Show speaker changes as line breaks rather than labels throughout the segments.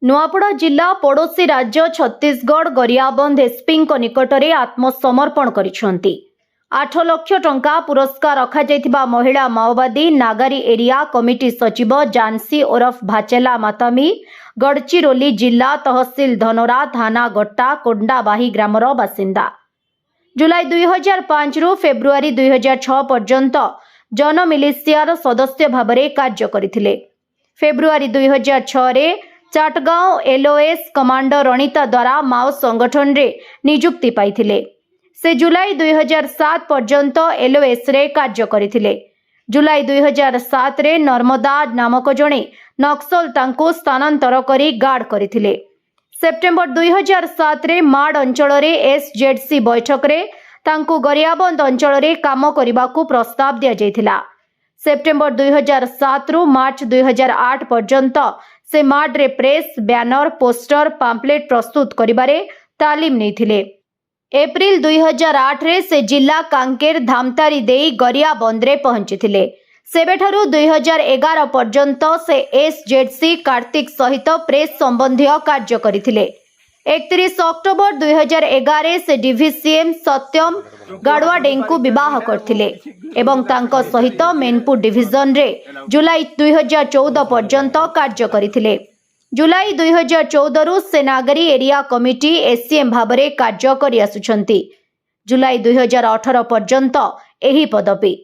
नुआपड़ा जिला पड़ोशी राज्य छत्तीसगढ़ गरियाबंध एसपी निकटरे आत्मसमर्पण करिसेंती। 8 लाख टंका पुरस्कार रखा महिला माओवादी नागारी एरिया कमिटी सचिव जानसी ओरफ भाचेला मातामी गढ़चिरोली जिला तहसील धनोरा थाना गट्टा कोंडाबाही ग्रामर बासिंदा। जुलाई 2005 रु फेब्रुआरी 2006 पर्यंत जन मिलिशियार सदस्य भाबरे कार्य करथिले। फेब्रुआरी 2006 रे चाटगांव एलओएस कमांडर रणिता द्वारा माओ संगठन रे नियुक्ति पाइथिले। से जुलाई 2007 पर्यंत एलओएस रे कार्य करथिले। जुलाई 2007 रे नर्मदा नामक जणे नक्सल तांको स्थानांतर करी गार्ड करथिले। सेप्टेम्बर 2007 रे माड अंचल रे एसजेडसी बैठक रे तांको गरियाबंद अंचल रे काम करिबाकू प्रस्ताव दिया जायथिला। सेप्टेम्बर 2007 रु मार्च 2008 पर्यंत से माड रे प्रेस बैनर पोस्टर पाम्पलेट प्रस्तुत करिबारे तालीम नैथिले। एप्रिल 2008 रे से जिला कांकेर धामतारी देई गरियाबंद रे पहुंचीथिले। सेबेठारु 2011 पर्यंत से एसजेडसी कार्तिक सहित प्रेस संबंधी कार्य करथिले। 31 अक्टोबर 2011 से डीवीसीएम सत्यम गाड़वाडेंकु विवाह करथिले एवं तांको सहित मेनपुर डिविजन रे जुलाई 2014 पर्यंत कार्य करथिले। जुलाई 2014 रु से नागरी एरिया कमिटी एससीएम भाबरे कार्य करि आसुछंती। जुलाई 2018 पर्यंत एही पदवी।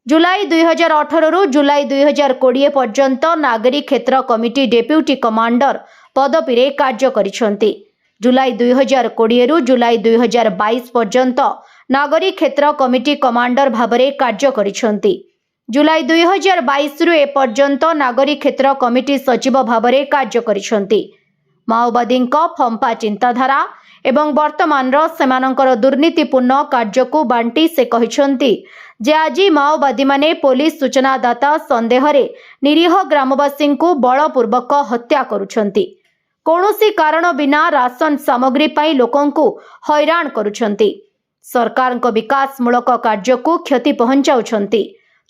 जुलाई 2018 रु जुलाई 2020 पर्यंत नागरी क्षेत्र कमिटी डेप्यूटी कमांडर पदवी रे कार्य करिसंती। जुलाई 2020 रु जुलाई 2022 पर्यंत नागरी क्षेत्र कमिटी कमांडर भाबरे कार्य करिसंती। जुलाई 2022 रु ए पर्यंत नागरी क्षेत्र कमिटी सचिव भाबरे कार्य करिसंती। माओवादींको फंपा चिंताधारा एवं वर्तमान सेमानंकर दुर्नीतिपूर्ण कार्यकू बांटी से कहिसंती जे आजी माओवादी माने पुलिस सूचनादाता संदेह रे निरीह ग्रामवासी को बलपूर्वक हत्या करुछंती। कौनसी कारण बिना राशन सामग्री पाई लोकंकु हैरान करुछंती। सरकार को विकास मूलक कार्य को क्षति पहुंचाउछंती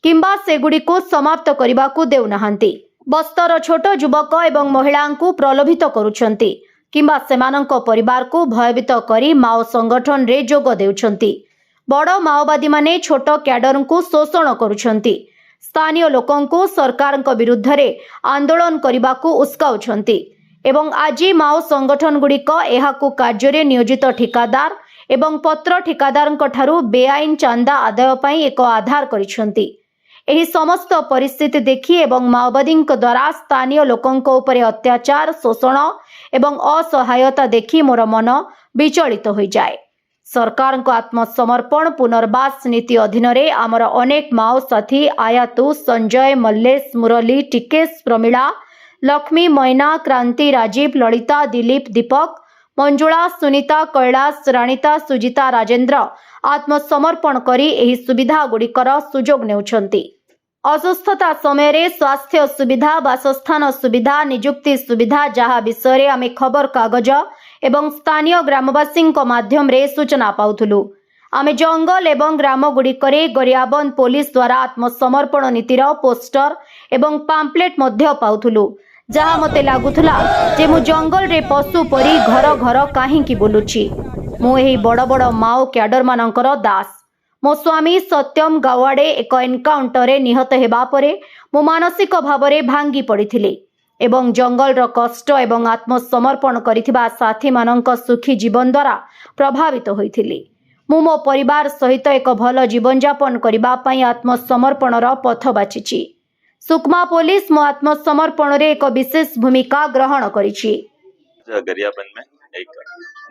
किंबा सेगुडी को समाप्त करने को देउनाहांती। बस्तर छोट युवक एवं महिला को प्रलोभित करुछंती किंबा सेमानंको परिवार को भयभीत करी माओ संगठन रे जोग देउछंती। बड़ माओवादी माने छोट कैडर को शोषण करुछंती। स्थानीय लोकंकु सरकार विरुद्ध रे आंदोलन करने को उस्काउछंती एवं आजी माओ संगठन गुड़िक एहाकु कार्य रे नियोजित ठिकादार एवं पत्र ठिकादार ठारू बेआईन चांदा आदाय पई एक आधार करिसंती। एही समस्त परिस्थिति देखी एवं माओवादी द्वारा स्थानीय लोकंको उपरे अत्याचार शोषण एवं असहायता देखी मोर मन विचलित हो जाए। सरकार को आत्मसमर्पण पुनर्वास नीति अधीन रे आमर अनेक माओ साथी आयातु संजय मल्लेश मुरली टिकेश प्रमिला लक्ष्मी मैना क्रांति राजीव ललिता दिलीप दीपक मंजुला सुनीता कैलाश राणिता सुजिता राजेंद्र आत्मसमर्पण करी एही सुविधा गुड़िकर सुजोग नेउछंती। असुस्थता समय रे स्वास्थ्य सुविधा बासस्थान सुविधा नियुक्ति सुविधा जहा विषय रे आमे खबर कागज एवं स्थानीय ग्रामवासी माध्यम रे सूचना पाउथुलु। आमे जंगल एवं ग्राम गुड़िकरे गरियाबंद पुलिस द्वारा आत्मसमर्पण नीतिर पोस्टर एवं पाम्पलेट मध्य पाउथुलु जहा मते लागुथुला जे मु जंगल रे पशु परी घर घर काहींकी बुलुछि। मु एही बड़ बड़ माओ कैडर मानकर दास। मो स्वामी सत्यम गावाड़े एक एनकाउंटर रे निहत हेबा परे मु मानसिक भावरे भांगी पड़िथिली एवं जंगल रो कष्ट एवं आत्मसमर्पण करिथिबा साथी मानक सुखी जीवन द्वारा प्रभावित होइथिली। मु मो परिवार सहित एक भल जीवन यापन करिबा पई आत्मसमर्पण रो पथ बाछिछि। सुकमा पुलिस मो आत्मसमर्पण रे एक विशेष भूमिका ग्रहण करिछि।
गरियाबंद में एक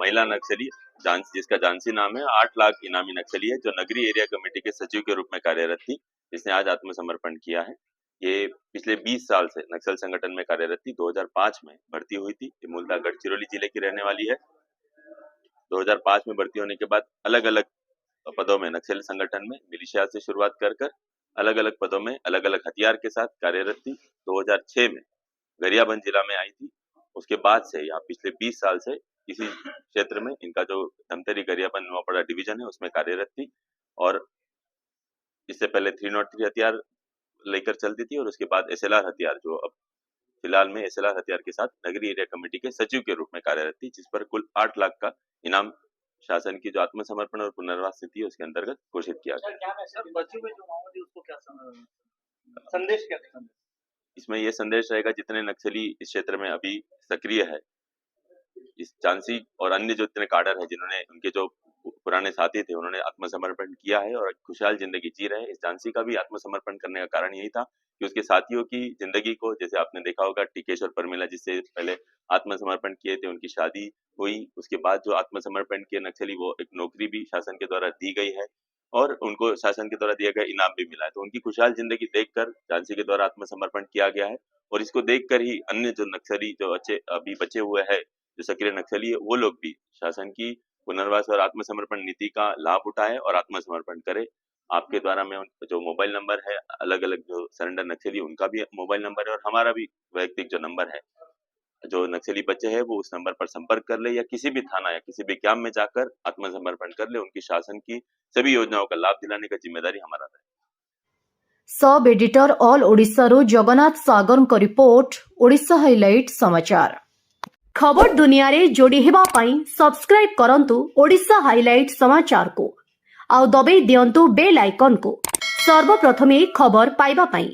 महिला नक्सली जिसका जानसी नाम है 8 लाख इनामी नक्सली है जो नगरी एरिया कमेटी के सचिव के रूप में कार्यरत थी। इसने आज आत्मसमर्पण किया है। ये पिछले 20 साल से नक्सल संगठन में कार्यरत थी। 2005 में भर्ती हुई थी। ये मूलतः गढ़चिरौली जिले की रहने वाली है। 2005 में भर्ती होने के बाद अलग अलग पदों में नक्सल संगठन में मिलिशिया से शुरुआत कर अलग अलग पदों में अलग अलग हथियार के साथ कार्यरत थी। 2006 में गरियाबंद जिला में आई थी। उसके बाद से यहाँ पिछले 20 साल से इसी क्षेत्र में इनका जो धमतरी गरियाबंद नुआपड़ा डिवीजन है उसमें कार्यरत थी और इससे पहले 303 हथियार लेकर चलती थी और उसके बाद एसएलआर हथियार जो अब फिलहाल में एसएलआर हथियार के साथ नगरी एरिया कमेटी के सचिव के रूप में कार्यरत थी, जिस पर कुल 8 लाख का इनाम शासन की जो आत्मसमर्पण और पुनर्वास नीति है उसके अंतर्गत घोषित किया गया।
क्या मैसेज बच्चों में जो माओवादी उसको क्या संदेश क्या देंगे?
इसमें यह संदेश रहेगा, जितने नक्सली इस क्षेत्र में अभी सक्रिय है, इस झांसी और अन्य जो इतने काडर है जिन्होंने उनके जो पुराने साथी थे उन्होंने आत्मसमर्पण किया है और खुशहाल जिंदगी जी रहे हैं। इस झांसी का भी आत्मसमर्पण करने का कारण यही था कि उसके साथियों की जिंदगी को, जैसे आपने देखा होगा टिकेश और परमिला जिससे पहले आत्मसमर्पण किए थे, उनकी शादी हुई, उसके बाद जो आत्मसमर्पण किए नक्सली वो एक नौकरी भी शासन के द्वारा दी गई है और उनको शासन के द्वारा दिया गया इनाम भी मिला है। तो उनकी खुशहाल जिंदगी देखकर झांसी के द्वारा आत्मसमर्पण किया गया है और इसको देखकर ही अन्य जो नक्सली जो अभी बचे हुए हैं, जो सक्रिय नक्सली है, वो लोग भी शासन की पुनर्वास और आत्मसमर्पण नीति का लाभ उठाए और आत्मसमर्पण करे। आपके द्वारा में जो मोबाइल नंबर है, अलग अलग जो सरेंडर नक्सली उनका भी मोबाइल नंबर है और हमारा भी वैयक्तिक जो नंबर है, जो नक्सली बच्चे हैं वो उस नंबर पर संपर्क कर ले या किसी भी थाना या किसी भी कैंप में जाकर आत्मसमर्पण कर ले। उनकी शासन की सभी योजनाओं का लाभ दिलाने का जिम्मेदारी हमारा है।
सब एडिटर ऑल ओडिशा रो जगन्नाथ सागर को रिपोर्ट ओडिशा हाइलाइट समाचार। खबर दुनिया रे जोड़ी हेबा पाई सब्सक्राइब करंतु ओडिशा हाइलाइट समाचार को आउ दबे दियंतु बेल आइकन को सर्वप्रथमे खबर पाइबा पाई।